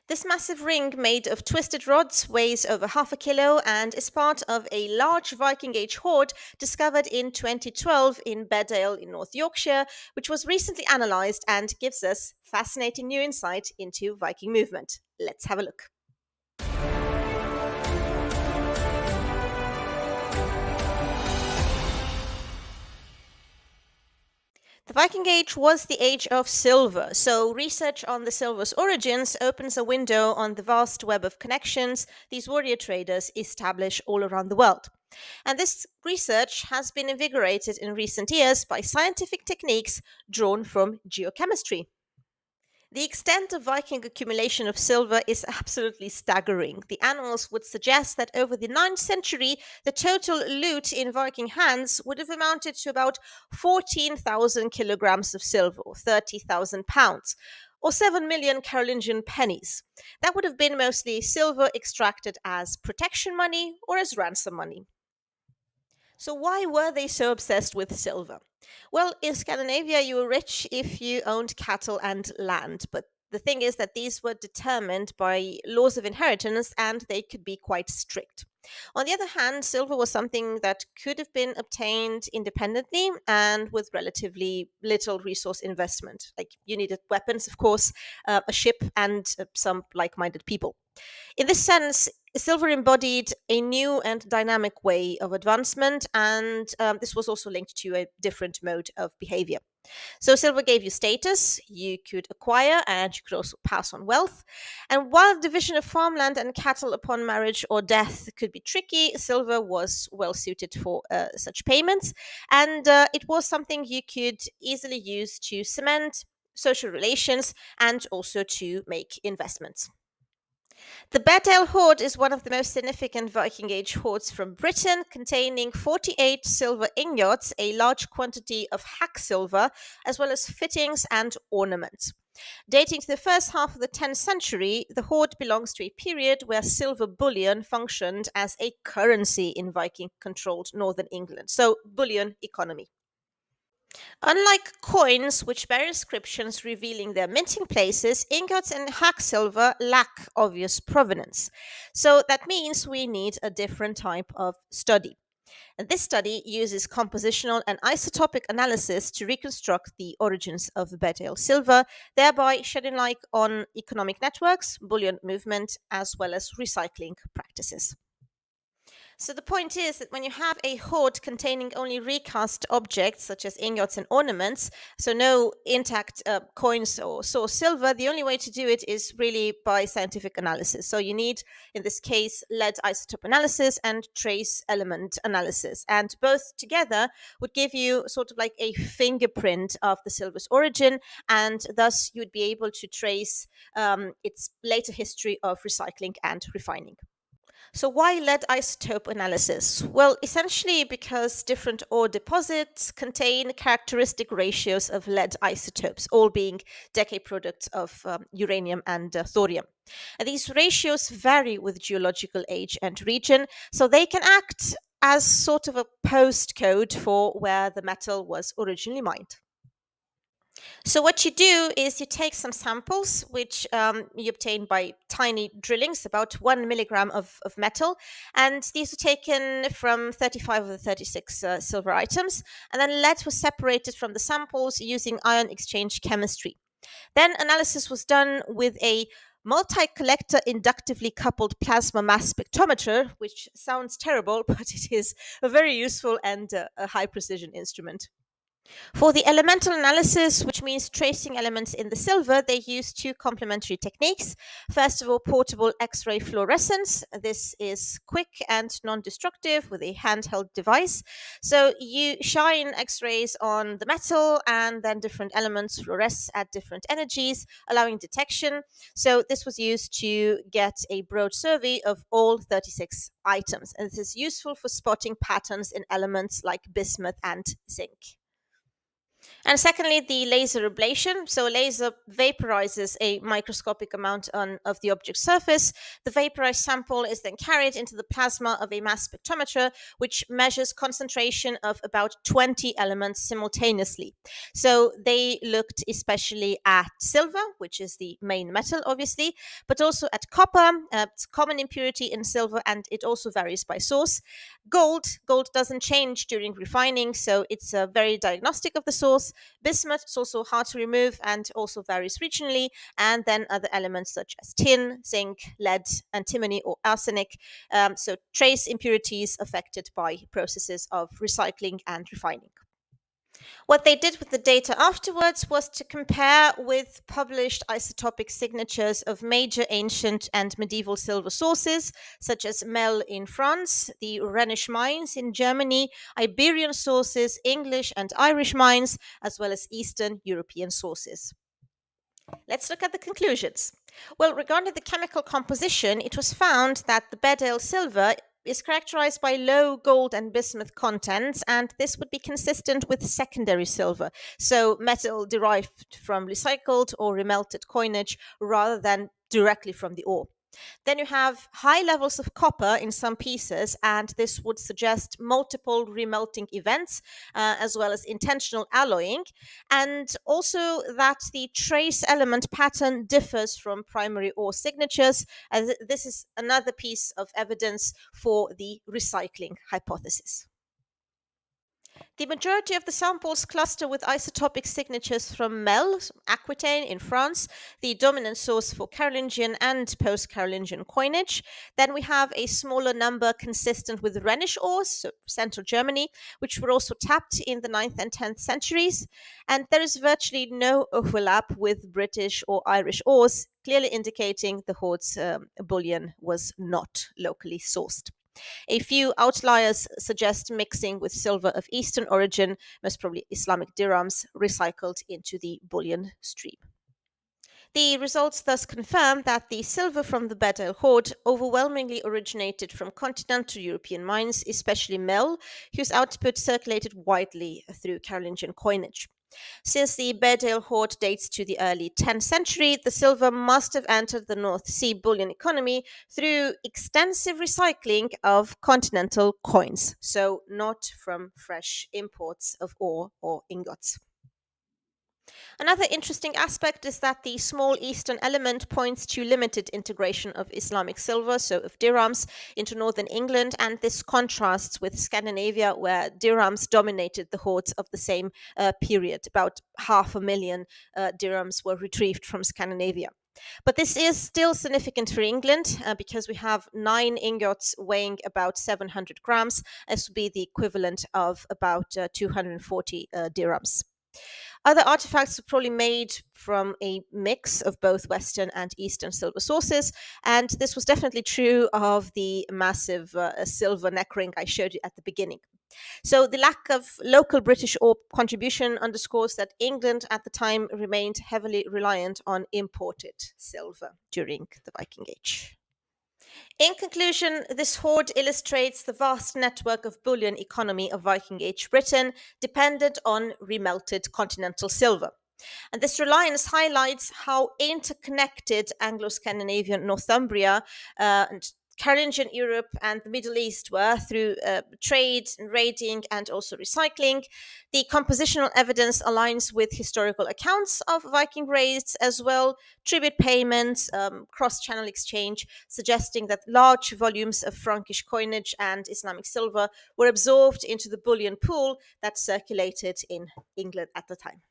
This massive ring made of twisted rods weighs over half a kilo and is part of a large Viking Age hoard discovered in 2012 in Bedale in North Yorkshire, which was recently analysed and gives us fascinating new insight into Viking movement. Let's have a look. The Viking Age was the age of silver, so research on the silver's origins opens a window on the vast web of connections these warrior traders establish all around the world. And this research has been invigorated in recent years by scientific techniques drawn from geochemistry. The extent of Viking accumulation of silver is absolutely staggering. The annals would suggest that over the 9th century, the total loot in Viking hands would have amounted to about 14,000 kilograms of silver, or 30,000 pounds, or 7 million Carolingian pennies. That would have been mostly silver extracted as protection money or as ransom money. So, why were they so obsessed with silver? Well, in Scandinavia, you were rich if you owned cattle and land, but the thing is that these were determined by laws of inheritance and they could be quite strict. On the other hand, silver was something that could have been obtained independently and with relatively little resource investment. Like you needed weapons, of course, a ship, and some like minded people. In this sense, silver embodied a new and dynamic way of advancement, and this was also linked to a different mode of behavior. So, silver gave you status, you could acquire, and you could also pass on wealth. And while the division of farmland and cattle upon marriage or death could be tricky, silver was well suited for such payments, and it was something you could easily use to cement social relations and also to make investments. The Bedale hoard is one of the most significant Viking Age hoards from Britain, containing 48 silver ingots, a large quantity of hack silver, as well as fittings and ornaments. Dating to the first half of the 10th century, the hoard belongs to a period where silver bullion functioned as a currency in Viking controlled northern England. So, bullion economy. Unlike coins, which bear inscriptions revealing their minting places, ingots and hack silver lack obvious provenance. So that means we need a different type of study. And this study uses compositional and isotopic analysis to reconstruct the origins of Bedale silver, thereby shedding light on economic networks, bullion movement, as well as recycling practices. So the point is that when you have a hoard containing only recast objects such as ingots and ornaments, so no intact coins or source silver, the only way to do it is really by scientific analysis. So you need, in this case, lead isotope analysis and trace element analysis. And both together would give you sort of like a fingerprint of the silver's origin, and thus you would be able to trace its later history of recycling and refining. So, why lead isotope analysis? Well, essentially because different ore deposits contain characteristic ratios of lead isotopes, all being decay products of uranium and thorium. And these ratios vary with geological age and region, so they can act as sort of a postcode for where the metal was originally mined. So what you do is you take some samples, which you obtain by tiny drillings, about 1 milligram of metal, and these were taken from 35 of the 36 silver items, and then lead was separated from the samples using ion exchange chemistry. Then analysis was done with a multi-collector inductively coupled plasma mass spectrometer, which sounds terrible, but it is a very useful and a high precision instrument. For the elemental analysis, which means tracing elements in the silver, they use two complementary techniques. First of all, portable X ray fluorescence. This is quick and non destructive with a handheld device. So you shine X rays on the metal, and then different elements fluoresce at different energies, allowing detection. So this was used to get a broad survey of all 36 items. And this is useful for spotting patterns in elements like bismuth and zinc. And secondly, the laser ablation. So, a laser vaporizes a microscopic amount of the object's surface. The vaporized sample is then carried into the plasma of a mass spectrometer, which measures concentration of about 20 elements simultaneously. So, they looked especially at silver, which is the main metal, obviously, but also at copper. It's a common impurity in silver, and it also varies by source. Gold doesn't change during refining, so it's very diagnostic of the source. Bismuth is also hard to remove and also varies regionally. And then other elements such as tin, zinc, lead, antimony, or arsenic. So trace impurities affected by processes of recycling and refining. What they did with the data afterwards was to compare with published isotopic signatures of major ancient and medieval silver sources, such as Mel in France, the Rhenish mines in Germany, Iberian sources, English and Irish mines, as well as Eastern European sources. Let's look at the conclusions. Well, regarding the chemical composition, it was found that the Bedale silver is characterized by low gold and bismuth contents, and this would be consistent with secondary silver, so metal derived from recycled or remelted coinage rather than directly from the ore. Then you have high levels of copper in some pieces, and this would suggest multiple remelting events, as well as intentional alloying, and also that the trace element pattern differs from primary ore signatures, as this is another piece of evidence for the recycling hypothesis. The majority of the samples cluster with isotopic signatures from Mel, Aquitaine in France, the dominant source for Carolingian and post Carolingian coinage. Then we have a smaller number consistent with Rhenish ores, so central Germany, which were also tapped in the 9th and 10th centuries. And there is virtually no overlap with British or Irish ores, clearly indicating the hoard's bullion was not locally sourced. A few outliers suggest mixing with silver of Eastern origin, most probably Islamic dirhams, recycled into the bullion stream. The results thus confirm that the silver from the Bedale hoard overwhelmingly originated from continental European mines, especially Mel, whose output circulated widely through Carolingian coinage. Since the Bedale hoard dates to the early 10th century, the silver must have entered the North Sea bullion economy through extensive recycling of continental coins, so not from fresh imports of ore or ingots. Another interesting aspect is that the small eastern element points to limited integration of Islamic silver, so of dirhams, into northern England, and this contrasts with Scandinavia, where dirhams dominated the hoards of the same period. About 500,000 dirhams were retrieved from Scandinavia. But this is still significant for England because we have 9 ingots weighing about 700 grams. This would be the equivalent of about 240 dirhams. Other artifacts were probably made from a mix of both Western and Eastern silver sources, and this was definitely true of the massive silver neck ring I showed you at the beginning. So, the lack of local British ore contribution underscores that England at the time remained heavily reliant on imported silver during the Viking Age. In conclusion, this hoard illustrates the vast network of bullion economy of Viking Age Britain dependent on remelted continental silver. And this reliance highlights how interconnected Anglo Scandinavian Northumbria and Carolingian Europe and the Middle East were through trade and raiding and also recycling. The compositional evidence aligns with historical accounts of Viking raids as well, tribute payments, cross channel exchange, suggesting that large volumes of Frankish coinage and Islamic silver were absorbed into the bullion pool that circulated in England at the time.